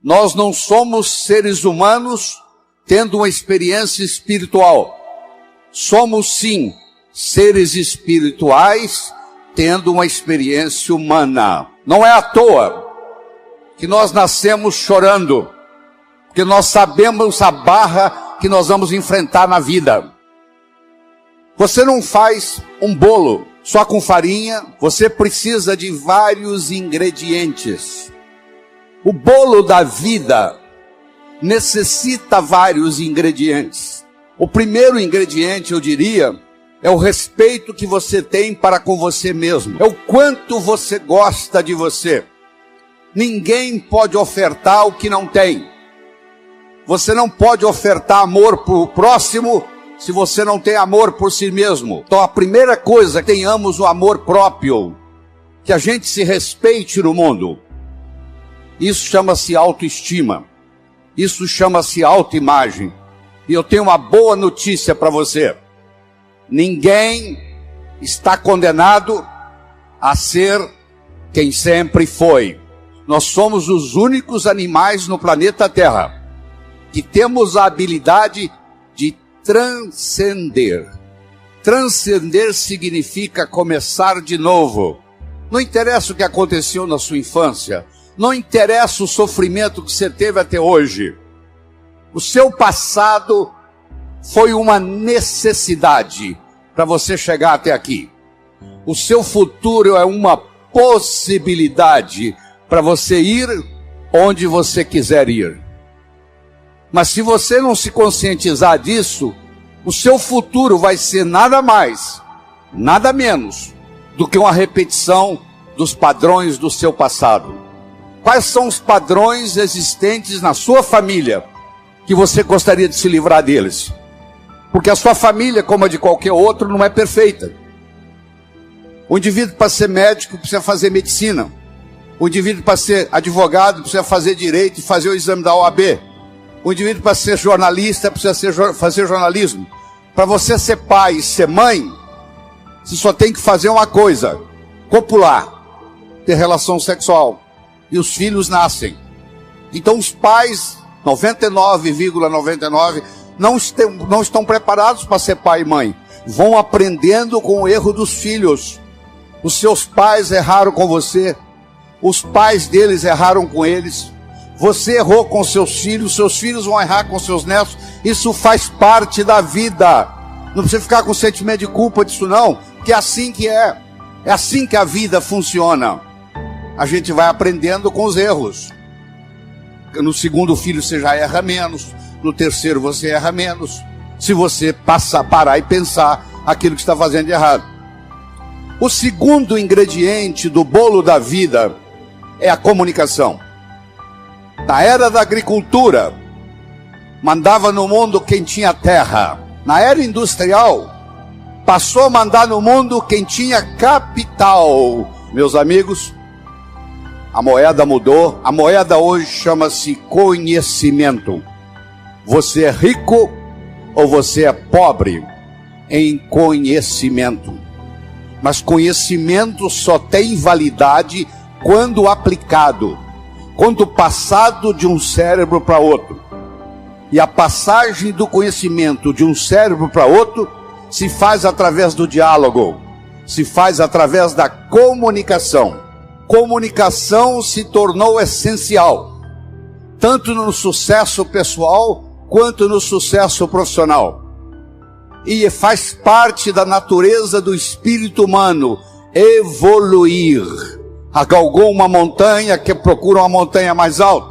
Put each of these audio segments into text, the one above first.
Nós não somos seres humanos tendo uma experiência espiritual. Somos sim seres espirituais tendo uma experiência humana. Não é à toa que nós nascemos chorando, porque nós sabemos a barra que nós vamos enfrentar na vida. Você não faz um bolo só com farinha, você precisa de vários ingredientes. O bolo da vida necessita vários ingredientes. O primeiro ingrediente, eu diria, é o respeito que você tem para com você mesmo. É o quanto você gosta de você. Ninguém pode ofertar o que não tem. Você não pode ofertar amor para o próximo se você não tem amor por si mesmo. Então a primeira coisa é que tenhamos o amor próprio, que a gente se respeite no mundo. Isso chama-se autoestima. Isso chama-se autoimagem. E eu tenho uma boa notícia para você. Ninguém está condenado a ser quem sempre foi. Nós somos os únicos animais no planeta Terra que temos a habilidade de transcender. Transcender significa começar de novo. Não interessa o que aconteceu na sua infância. Não interessa o sofrimento que você teve até hoje. O seu passado foi uma necessidade para você chegar até aqui. O seu futuro é uma possibilidade para você ir onde você quiser ir. Mas se você não se conscientizar disso, o seu futuro vai ser nada mais, nada menos do que uma repetição dos padrões do seu passado. Quais são os padrões existentes na sua família que você gostaria de se livrar deles? Porque a sua família, como a de qualquer outro, não é perfeita. O indivíduo, para ser médico, precisa fazer medicina. O indivíduo, para ser advogado, precisa fazer direito e fazer o exame da OAB. O indivíduo, para ser jornalista, precisa fazer jornalismo. Para você ser pai e ser mãe, você só tem que fazer uma coisa: copular, ter relação sexual. E os filhos nascem. Então os pais, 99,99, não estão preparados para ser pai e mãe. Vão aprendendo com o erro dos filhos. Os seus pais erraram com você. Os pais deles erraram com eles. Você errou com seus filhos vão errar com seus netos. Isso faz parte da vida. Não precisa ficar com sentimento de culpa disso não, porque é assim que é. É assim que a vida funciona. A gente vai aprendendo com os erros. No segundo filho você já erra menos. No terceiro você erra menos. Se você parar e pensar aquilo que está fazendo de errado. O segundo ingrediente do bolo da vida é a comunicação. Na era da agricultura, mandava no mundo quem tinha terra. Na era industrial, passou a mandar no mundo quem tinha capital. Meus amigos, a moeda mudou. A moeda hoje chama-se conhecimento. Você é rico ou você é pobre em conhecimento. Mas conhecimento só tem validade quando aplicado, quando passado de um cérebro para outro. E a passagem do conhecimento de um cérebro para outro se faz através do diálogo, se faz através da comunicação. Comunicação se tornou essencial, tanto no sucesso pessoal quanto no sucesso profissional. E faz parte da natureza do espírito humano evoluir. Galgou uma montanha, que procura uma montanha mais alta.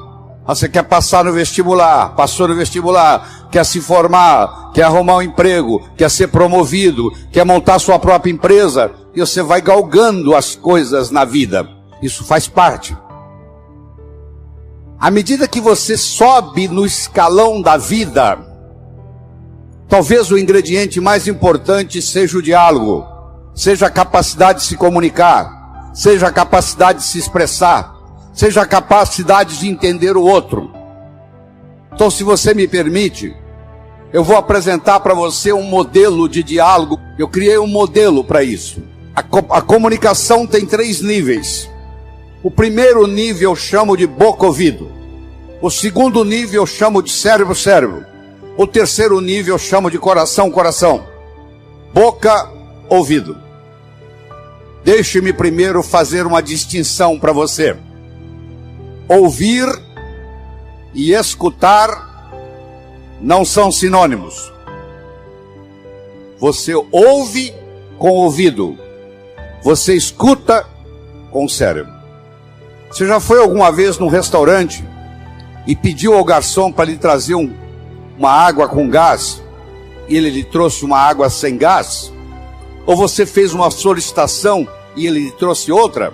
Você quer passar no vestibular, passou no vestibular, quer se formar, quer arrumar um emprego, quer ser promovido, quer montar sua própria empresa, e você vai galgando as coisas na vida. Isso faz parte. À medida que você sobe no escalão da vida, talvez o ingrediente mais importante seja o diálogo, seja a capacidade de se comunicar, seja a capacidade de se expressar, seja a capacidade de entender o outro. Então, se você me permite, eu vou apresentar para você um modelo de diálogo. Eu criei um modelo para isso. A comunicação tem 3 níveis. O primeiro nível eu chamo de boca-ouvido. O segundo nível eu chamo de cérebro, cérebro. O terceiro nível eu chamo de coração, coração. Boca, ouvido. Deixe-me primeiro fazer uma distinção para você. Ouvir e escutar não são sinônimos. Você ouve com o ouvido. Você escuta com o cérebro. Você já foi alguma vez num restaurante e pediu ao garçom para lhe trazer uma água com gás e ele lhe trouxe uma água sem gás? Ou você fez uma solicitação e ele lhe trouxe outra?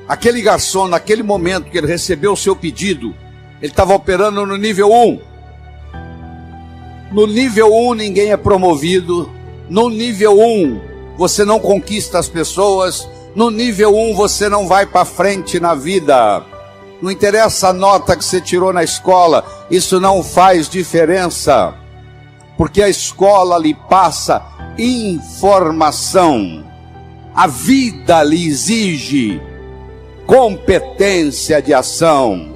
Aquele garçom, naquele momento que ele recebeu o seu pedido, ele estava operando no nível 1. No nível 1 ninguém é promovido. No nível 1 você não conquista as pessoas. No nível 1 você não vai para frente na vida. Não interessa a nota que você tirou na escola, isso não faz diferença. Porque a escola lhe passa informação. A vida lhe exige competência de ação.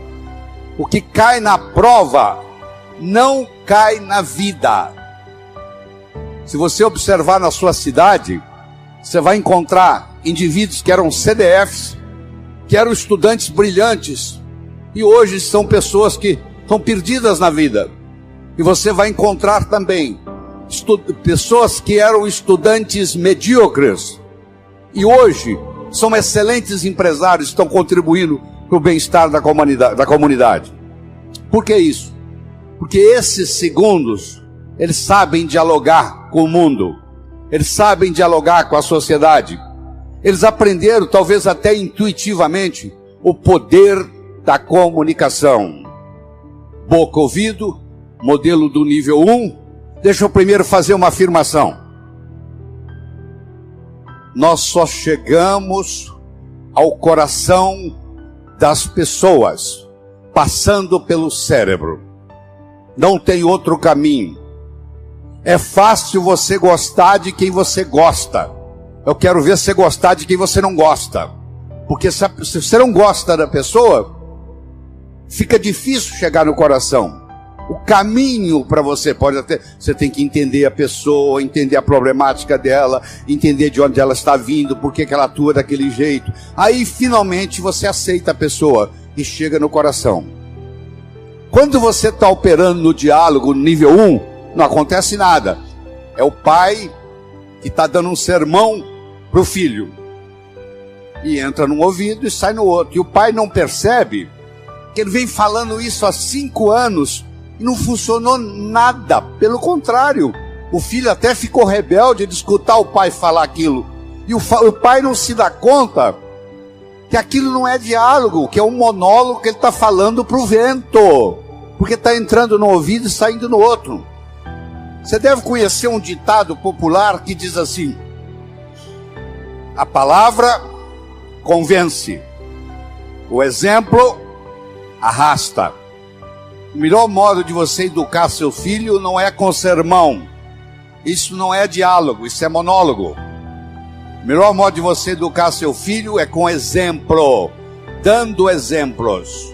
O que cai na prova não cai na vida. Se você observar na sua cidade, você vai encontrar indivíduos que eram CDFs, que eram estudantes brilhantes, e hoje são pessoas que estão perdidas na vida. E você vai encontrar também pessoas que eram estudantes medíocres, e hoje são excelentes empresários, estão contribuindo para o bem-estar da comunidade. Por que isso? Porque esses segundos, eles sabem dialogar com o mundo, eles sabem dialogar com a sociedade, eles aprenderam, talvez até intuitivamente, o poder da comunicação. Boca, ouvido, modelo do nível 1. Deixa eu primeiro fazer uma afirmação. Nós só chegamos ao coração das pessoas passando pelo cérebro. Não tem outro caminho. É fácil você gostar de quem você gosta. Eu quero ver você gostar de quem você não gosta. Porque se você não gosta da pessoa, fica difícil chegar no coração. O caminho para você pode até... Você tem que entender a pessoa, entender a problemática dela, entender de onde ela está vindo, por que ela atua daquele jeito. Aí, finalmente, você aceita a pessoa e chega no coração. Quando você está operando no diálogo, no nível 1, não acontece nada. É o pai que está dando um sermão para o filho. E entra num ouvido e sai no outro. E o pai não percebe que ele vem falando isso há 5 anos e não funcionou nada. Pelo contrário, o filho até ficou rebelde de escutar o pai falar aquilo. E o pai não se dá conta que aquilo não é diálogo, que é um monólogo que ele está falando para o vento. Porque está entrando no ouvido e saindo no outro. Você deve conhecer um ditado popular que diz assim: a palavra convence, o exemplo arrasta. O melhor modo de você educar seu filho não é com sermão. Isso não é diálogo, isso é monólogo. O melhor modo de você educar seu filho é com exemplo, dando exemplos.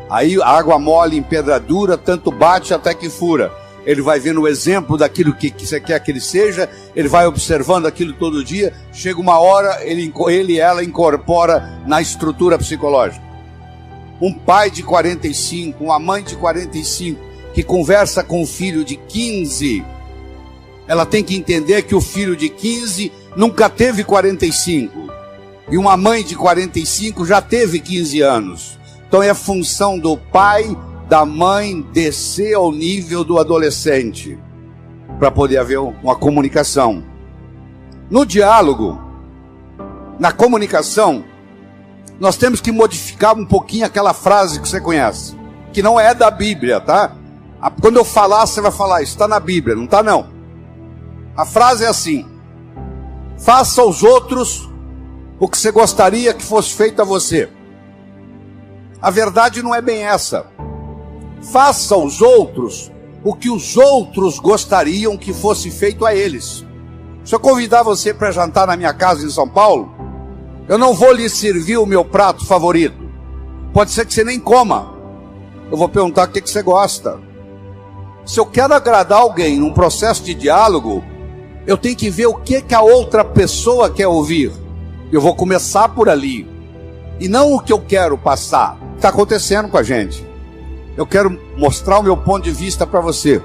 Aí a água mole em pedra dura, tanto bate até que fura. Ele vai vendo o exemplo daquilo que você quer que ele seja, ele vai observando aquilo todo dia, chega uma hora, ele e ela incorpora na estrutura psicológica. Um pai de 45, uma mãe de 45, que conversa com um filho de 15, ela tem que entender que o filho de 15 nunca teve 45, e uma mãe de 45 já teve 15 anos. Então é função do pai, da mãe, descer ao nível do adolescente, para poder haver uma comunicação. No diálogo, na comunicação, nós temos que modificar um pouquinho aquela frase que você conhece, que não é da Bíblia, tá? Quando eu falar, você vai falar, isso está na Bíblia, não está não. A frase é assim: faça aos outros o que você gostaria que fosse feito a você. A verdade não é bem essa. Faça aos outros o que os outros gostariam que fosse feito a eles. Se eu convidar você para jantar na minha casa em São Paulo, eu não vou lhe servir o meu prato favorito. Pode ser que você nem coma. eu vou perguntar o que você gosta. Se eu quero agradar alguém num processo de diálogo, eu tenho que ver o que a outra pessoa quer ouvir. Eu vou começar por ali. E não o que eu quero passar. Está acontecendo com a gente. Eu quero mostrar o meu ponto de vista para você.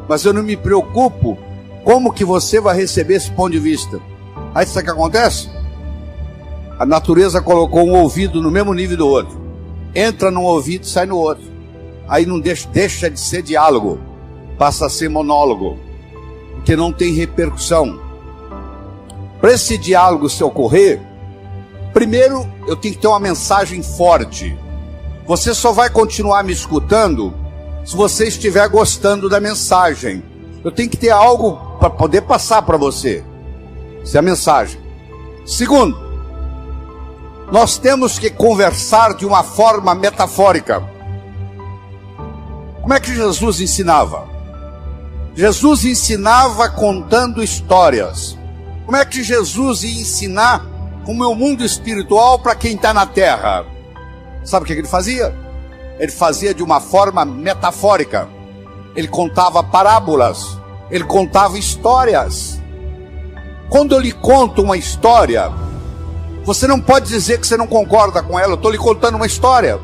Mas eu não me preocupo como que você vai receber esse ponto de vista. Aí sabe o que acontece? A natureza colocou um ouvido no mesmo nível do outro. Entra num ouvido e sai no outro. Aí não deixa de ser diálogo. Passa a ser monólogo. Porque não tem repercussão. Para esse diálogo se ocorrer, primeiro eu tenho que ter uma mensagem forte. Você só vai continuar me escutando se você estiver gostando da mensagem. Eu tenho que ter algo para poder passar para você. Essa é a mensagem. Segundo, nós temos que conversar de uma forma metafórica. Como é que Jesus ensinava? Jesus ensinava contando histórias. Como é que Jesus ia ensinar como é o mundo espiritual para quem está na terra? Sabe o que ele fazia? Ele fazia de uma forma metafórica. Ele contava parábolas. Ele contava histórias. Quando eu lhe conto uma história, você não pode dizer que você não concorda com ela. Eu estou lhe contando uma história.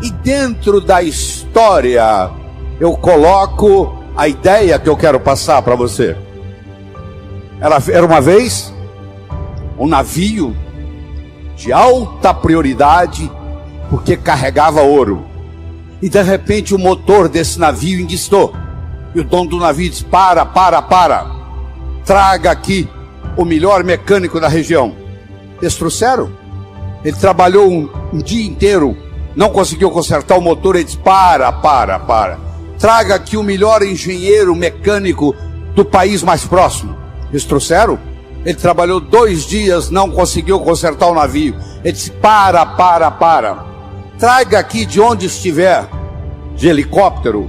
E dentro da história, eu coloco a ideia que eu quero passar para você. Era uma vez um navio de alta prioridade, porque carregava ouro. E de repente o motor desse navio enguiçou. E o dono do navio disse: para. Traga aqui o melhor mecânico da região. Eles trouxeram. Ele trabalhou um dia inteiro, não conseguiu consertar o motor. Ele disse: para. Traga aqui o melhor engenheiro mecânico do país mais próximo. Eles trouxeram. Ele trabalhou 2 dias, não conseguiu consertar o navio. Ele disse: para. Traga aqui de onde estiver, de helicóptero,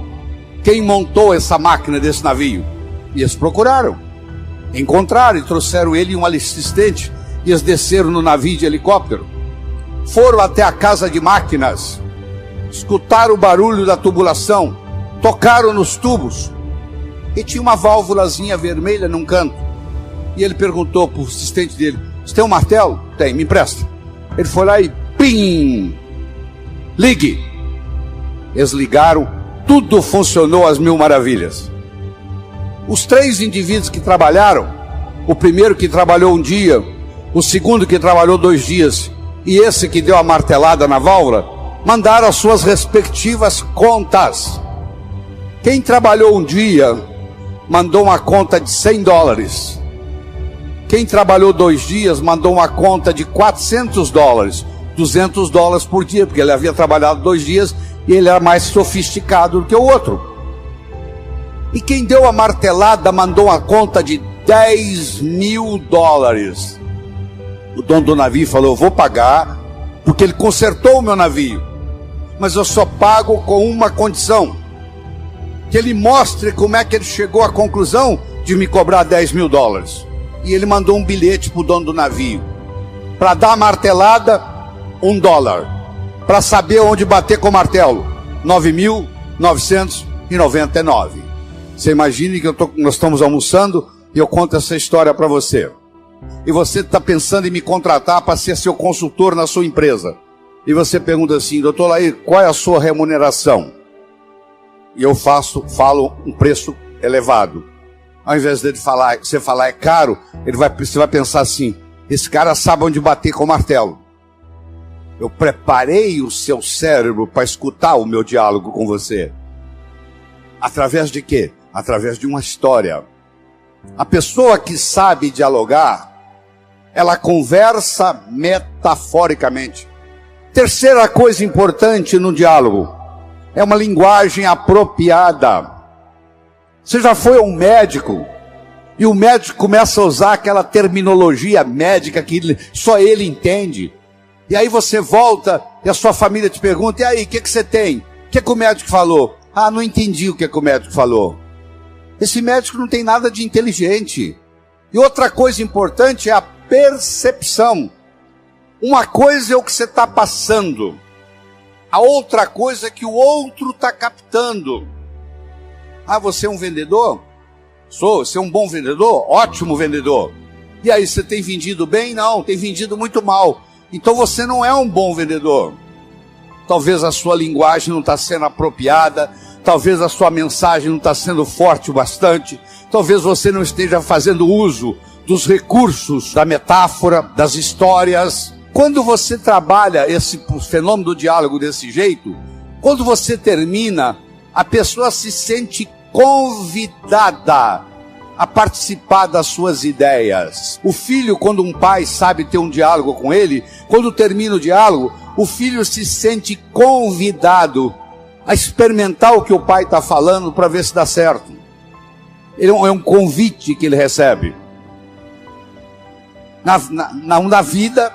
quem montou essa máquina desse navio. E eles procuraram, encontraram e trouxeram ele e um assistente. E eles desceram no navio de helicóptero, foram até a casa de máquinas, escutaram o barulho da tubulação, tocaram nos tubos, e tinha uma válvulazinha vermelha num canto. E ele perguntou para o assistente dele: você tem um martelo? Tem, me empresta. Ele foi lá e pim! Ligue! Eles ligaram, tudo funcionou às mil maravilhas. Os 3 indivíduos que trabalharam, o primeiro que trabalhou um dia, o segundo que trabalhou 2 dias, e esse que deu a martelada na válvula, mandaram as suas respectivas contas. Quem trabalhou um dia, mandou uma conta de $100. Quem trabalhou 2 dias, mandou uma conta de $400, $200 por dia, porque ele havia trabalhado 2 dias e ele era mais sofisticado do que o outro. E quem deu a martelada mandou uma conta de $10.000. O dono do navio falou: eu vou pagar, porque ele consertou o meu navio, mas eu só pago com uma condição: que ele mostre como é que ele chegou à conclusão de me cobrar $10.000. E ele mandou um bilhete para o dono do navio: para dar a martelada, $1. Para saber onde bater com o martelo, 9.999. Você imagine que nós estamos almoçando e eu conto essa história para você. E você está pensando em me contratar para ser seu consultor na sua empresa. E você pergunta assim: doutor Laí, qual é a sua remuneração? E eu falo um preço elevado. Ao invés de você falar é caro, você vai pensar assim: esse cara sabe onde bater com o martelo. Eu preparei o seu cérebro para escutar o meu diálogo com você. Através de quê? Através de uma história. A pessoa que sabe dialogar, ela conversa metaforicamente. Terceira coisa importante no diálogo é uma linguagem apropriada. Você já foi a um médico e o médico começa a usar aquela terminologia médica que só ele entende. E aí você volta e a sua família te pergunta: e aí, o que você tem? O que o médico falou? Ah, não entendi o que o médico falou. Esse médico não tem nada de inteligente. E outra coisa importante é a percepção. Uma coisa é o que você está passando, A outra coisa é que o outro está captando. Ah, você é um vendedor? Sou. Você é um bom vendedor? Ótimo vendedor. E aí, você tem vendido bem? Não, tem vendido muito mal. Então você não é um bom vendedor. Talvez a sua linguagem não está sendo apropriada, talvez a sua mensagem não está sendo forte o bastante, talvez você não esteja fazendo uso dos recursos, da metáfora, das histórias. Quando você trabalha esse fenômeno do diálogo desse jeito, quando você termina, a pessoa se sente convidada a participar das suas ideias. O filho, quando um pai sabe ter um diálogo com ele, quando termina o diálogo, o filho se sente convidado a experimentar o que o pai está falando para ver se dá certo. É um convite que ele recebe. Na vida,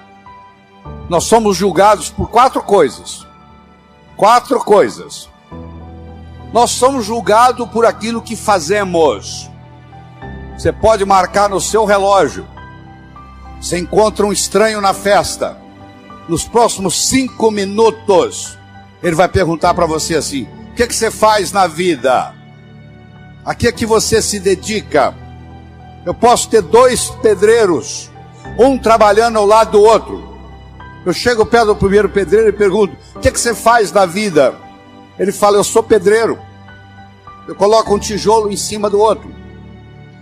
nós somos julgados por 4 coisas. 4 coisas. Nós somos julgados por aquilo que fazemos. Você pode marcar no seu relógio. Você encontra um estranho na festa. Nos próximos 5 minutos, ele vai perguntar para você assim: o que é que você faz na vida? A que é que você se dedica? Eu posso ter 2 pedreiros, um trabalhando ao lado do outro. Eu chego perto do primeiro pedreiro e pergunto: o que é que você faz na vida? Ele fala: eu sou pedreiro. Eu coloco um tijolo em cima do outro.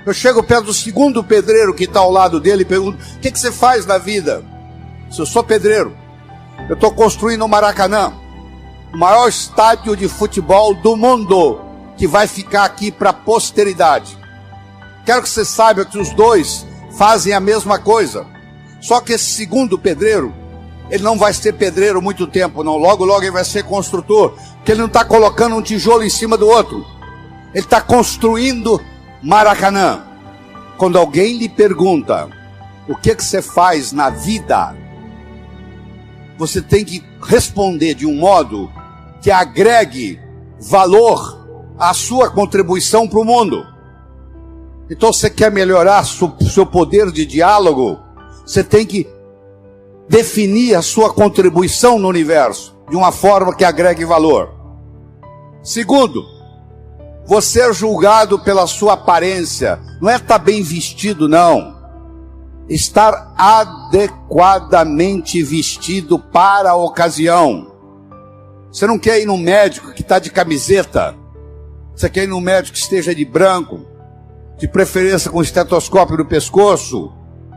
Eu chego perto do segundo pedreiro que está ao lado dele e pergunto: o que você faz na vida? Eu sou pedreiro. Eu estou construindo o Maracanã, o maior estádio de futebol do mundo, que vai ficar aqui para a posteridade. Quero que você saiba que os 2 fazem a mesma coisa. Só que esse segundo pedreiro, ele não vai ser pedreiro muito tempo, não. Logo, logo ele vai ser construtor, porque ele não está colocando um tijolo em cima do outro. Ele está construindo Maracanã. Quando alguém lhe pergunta: o que você faz na vida? Você tem que responder de um modo que agregue valor à sua contribuição para o mundo. Então, você quer melhorar seu poder de diálogo? Você tem que definir a sua contribuição no universo de uma forma que agregue valor. Segundo, você é julgado pela sua aparência. Não é estar bem vestido, não. Estar adequadamente vestido para a ocasião. Você não quer ir num médico que está de camiseta. Você quer ir num médico que esteja de branco, de preferência com estetoscópio no pescoço.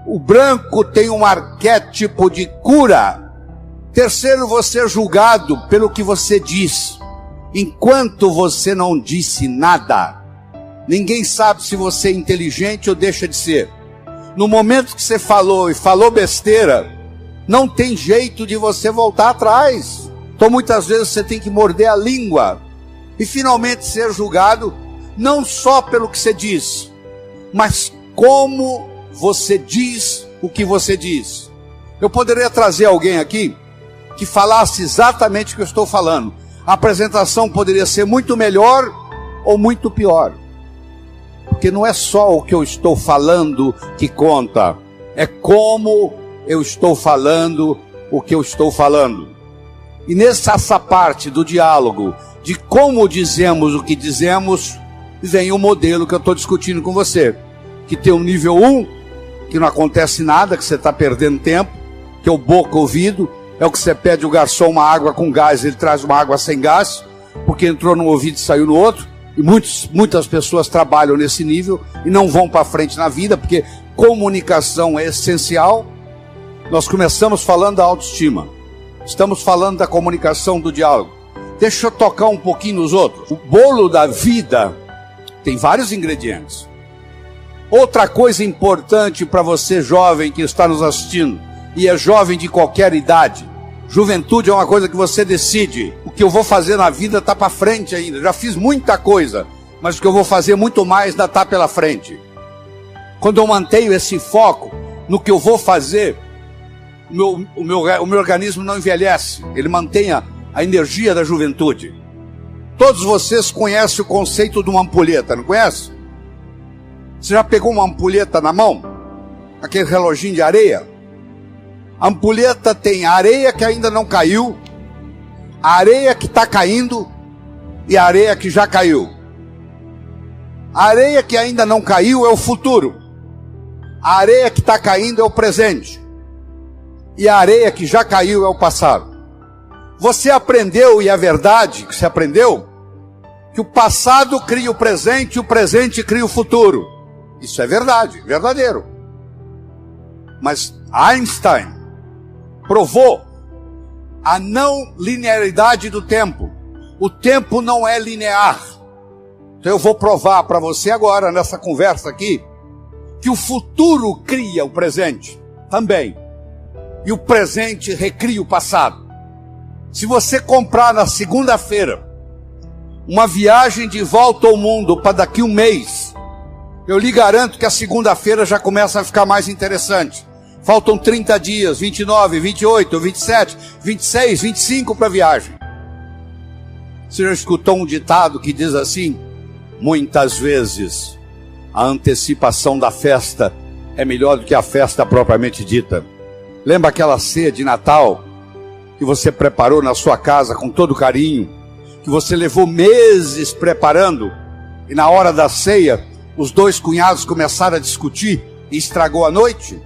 O branco tem um arquétipo de cura. Terceiro, você é julgado pelo que você diz. Enquanto você não disse nada, ninguém sabe se você é inteligente ou deixa de ser. No momento que você falou e falou besteira, não tem jeito de você voltar atrás. Então muitas vezes você tem que morder a língua e finalmente ser julgado, não só pelo que você diz, mas como você diz o que você diz. Eu poderia trazer alguém aqui que falasse exatamente o que eu estou falando. A apresentação poderia ser muito melhor ou muito pior. Porque não é só o que eu estou falando que conta, é como eu estou falando o que eu estou falando. E nessa parte do diálogo, de como dizemos o que dizemos, vem o modelo que eu estou discutindo com você, que tem o nível 1, que não acontece nada, que você está perdendo tempo, que é o boca-ouvido, é o que você pede o garçom uma água com gás, ele traz uma água sem gás, porque entrou num ouvido e saiu no outro. E muitas pessoas trabalham nesse nível e não vão para frente na vida, porque comunicação é essencial. Nós começamos falando da autoestima, estamos falando da comunicação, do diálogo. Deixa eu tocar um pouquinho nos outros. O bolo da vida tem vários ingredientes. Outra coisa importante para você jovem que está nos assistindo, e é jovem de qualquer idade, juventude é uma coisa que você decide. O que eu vou fazer na vida está para frente ainda. Já fiz muita coisa, mas o que eu vou fazer muito mais ainda está pela frente. Quando eu mantenho esse foco no que eu vou fazer, o meu organismo não envelhece. Ele mantém a energia da juventude. Todos vocês conhecem o conceito de uma ampulheta, não conhece? Você já pegou uma ampulheta na mão? Aquele reloginho de areia? A ampulheta tem areia que ainda não caiu, A areia que está caindo e a areia que já caiu. A areia que ainda não caiu é o futuro. A areia que está caindo é o presente. E a areia que já caiu é o passado. Você aprendeu, e é verdade que você aprendeu, que o passado cria o presente cria o futuro. Isso é verdade, verdadeiro. Mas Einstein provou a não linearidade do tempo. O tempo não é linear. Então eu vou provar para você agora, nessa conversa aqui, que o futuro cria o presente também. E o presente recria o passado. Se você comprar na segunda-feira uma viagem de volta ao mundo para daqui um mês, eu lhe garanto que a segunda-feira já começa a ficar mais interessante. Faltam 30 dias, 29, 28, 27, 26, 25 para a viagem. Você já escutou um ditado que diz assim: muitas vezes a antecipação da festa é melhor do que a festa propriamente dita. Lembra aquela ceia de Natal que você preparou na sua casa com todo carinho, que você levou meses preparando, e na hora da ceia os dois cunhados começaram a discutir e estragou a noite?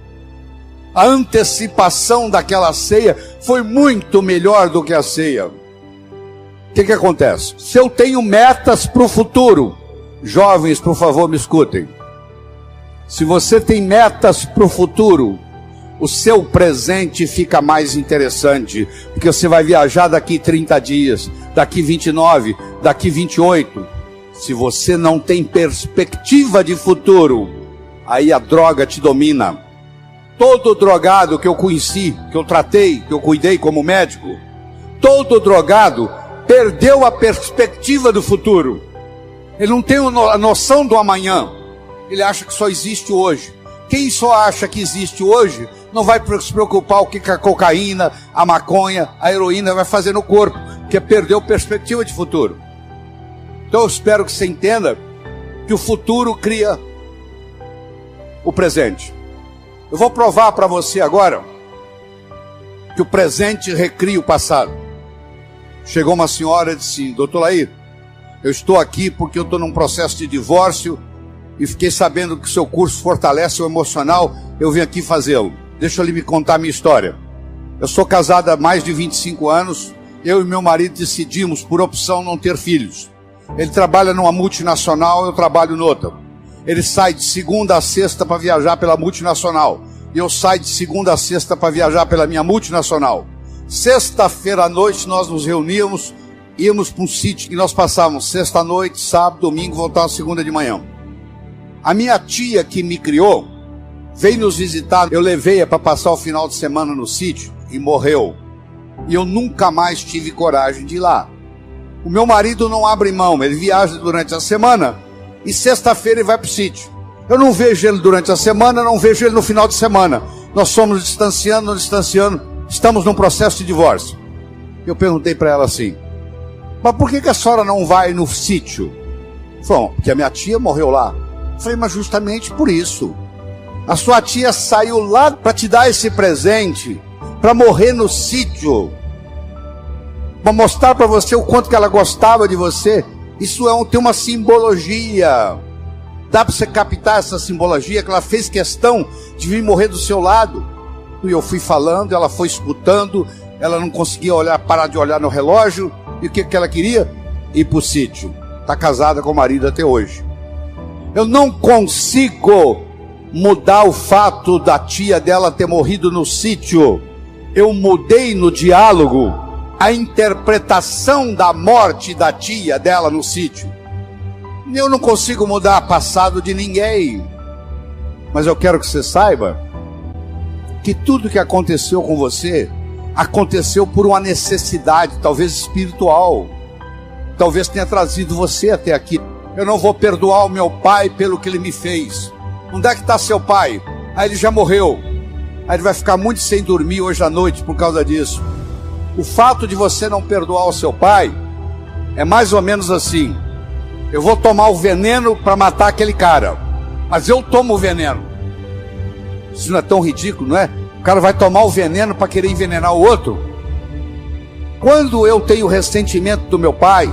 A antecipação daquela ceia foi muito melhor do que a ceia. O que acontece? Se eu tenho metas para o futuro, jovens, por favor, me escutem. Se você tem metas para o futuro, o seu presente fica mais interessante, porque você vai viajar daqui 30 dias, daqui 29, daqui 28. Se você não tem perspectiva de futuro, aí a droga te domina. Todo drogado que eu conheci, que eu tratei, que eu cuidei como médico, todo drogado perdeu a perspectiva do futuro. Ele não tem a noção do amanhã. Ele acha que só existe hoje. Quem só acha que existe hoje não vai se preocupar o que a cocaína, a maconha, a heroína vai fazer no corpo, porque perdeu perspectiva de futuro. Então eu espero que você entenda que o futuro cria o presente. Eu vou provar para você agora que o presente recria o passado. Chegou uma senhora e disse: doutor Laí, eu estou aqui porque eu estou num processo de divórcio e fiquei sabendo que o seu curso fortalece o emocional, eu vim aqui fazê-lo. Deixa eu lhe contar a minha história. Eu sou casada há mais de 25 anos, eu e meu marido decidimos, por opção, não ter filhos. Ele trabalha numa multinacional, eu trabalho noutra. Ele sai de segunda a sexta para viajar pela multinacional. E eu saio de segunda a sexta para viajar pela minha multinacional. Sexta-feira à noite nós nos reuníamos, íamos para um sítio e nós passávamos sexta-noite, sábado, domingo, voltávamos segunda de manhã. A minha tia que me criou veio nos visitar. Eu levei-a para passar o final de semana no sítio e morreu. E eu nunca mais tive coragem de ir lá. O meu marido não abre mão, ele viaja durante a semana e sexta-feira ele vai para o sítio. Eu não vejo ele durante a semana, não vejo ele no final de semana. Nós fomos distanciando, estamos num processo de divórcio. Eu perguntei para ela assim: mas por que a senhora não vai no sítio? Falou: porque a minha tia morreu lá. Eu falei: mas justamente por isso. A sua tia saiu lá para te dar esse presente, para morrer no sítio, para mostrar para você o quanto que ela gostava de você. Isso tem uma simbologia. Dá para você captar essa simbologia, que ela fez questão de vir morrer do seu lado. E eu fui falando, ela foi escutando, ela não conseguia parar de olhar no relógio. E o que ela queria? Ir para o sítio. Está casada com o marido até hoje. Eu não consigo mudar o fato da tia dela ter morrido no sítio. Eu mudei no diálogo a interpretação da morte da tia dela no sítio. Eu não consigo mudar o passado de ninguém. Mas eu quero que você saiba que tudo que aconteceu com você aconteceu por uma necessidade, talvez espiritual. Talvez tenha trazido você até aqui. Eu não vou perdoar o meu pai pelo que ele me fez. Onde é que está seu pai? Aí ele já morreu. Aí ele vai ficar muito sem dormir hoje à noite por causa disso. O fato de você não perdoar o seu pai é mais ou menos assim: eu vou tomar o veneno para matar aquele cara, mas eu tomo o veneno. Isso não é tão ridículo, não é? O cara vai tomar o veneno para querer envenenar o outro. Quando eu tenho ressentimento do meu pai,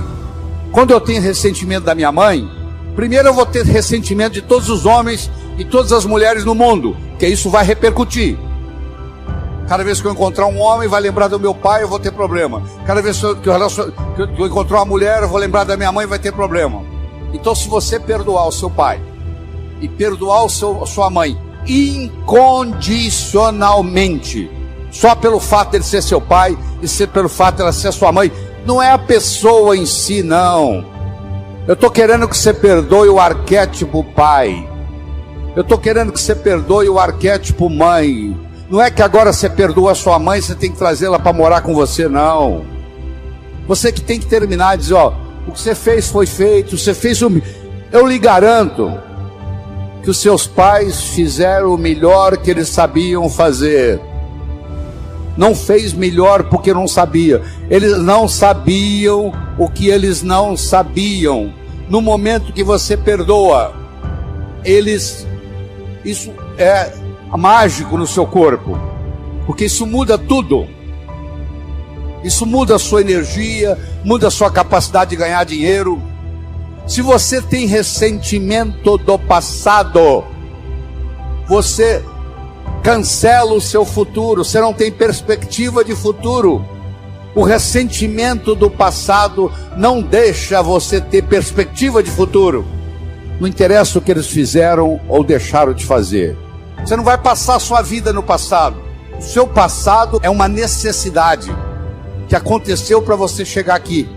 quando eu tenho ressentimento da minha mãe, primeiro eu vou ter ressentimento de todos os homens e todas as mulheres no mundo, que isso vai repercutir. Cada vez que eu encontrar um homem, vai lembrar do meu pai, eu vou ter problema. Cada vez que eu encontrar uma mulher, eu vou lembrar da minha mãe, vai ter problema. Então, se você perdoar o seu pai e perdoar a sua mãe incondicionalmente, só pelo fato dele ser seu pai e pelo fato dela ser sua mãe, não é a pessoa em si, não. Eu estou querendo que você perdoe o arquétipo pai. Eu estou querendo que você perdoe o arquétipo mãe. Não é que agora você perdoa a sua mãe, você tem que trazê-la para morar com você, não. Você que tem que terminar e dizer, ó, o que você fez foi feito, você fez o... Eu lhe garanto que os seus pais fizeram o melhor que eles sabiam fazer. Não fez melhor porque não sabia. Eles não sabiam o que eles não sabiam. No momento que você perdoa, isso é mágico no seu corpo, porque isso muda tudo. Isso muda a sua energia, muda a sua capacidade de ganhar dinheiro. Se você tem ressentimento do passado, você cancela o seu futuro, você não tem perspectiva de futuro. O ressentimento do passado não deixa você ter perspectiva de futuro. Não interessa o que eles fizeram ou deixaram de fazer. Você não vai passar a sua vida no passado. O seu passado é uma necessidade que aconteceu para você chegar aqui.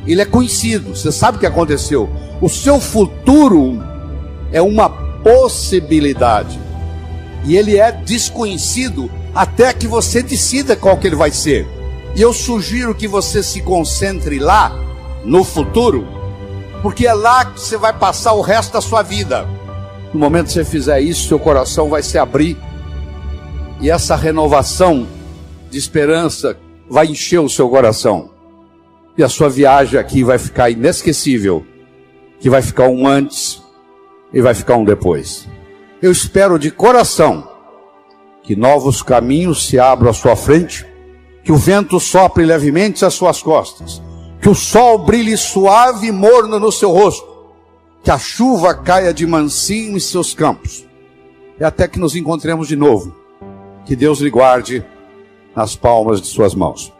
Ele é conhecido, você sabe o que aconteceu. O seu futuro é uma possibilidade. E ele é desconhecido até que você decida qual que ele vai ser. E eu sugiro que você se concentre lá, no futuro, porque é lá que você vai passar o resto da sua vida. No momento que você fizer isso, seu coração vai se abrir, e essa renovação de esperança vai encher o seu coração. E a sua viagem aqui vai ficar inesquecível, que vai ficar um antes e vai ficar um depois. Eu espero de coração que novos caminhos se abram à sua frente, que o vento sopre levemente às suas costas, que o sol brilhe suave e morno no seu rosto, que a chuva caia de mansinho em seus campos, e até que nos encontremos de novo. Que Deus lhe guarde nas palmas de suas mãos.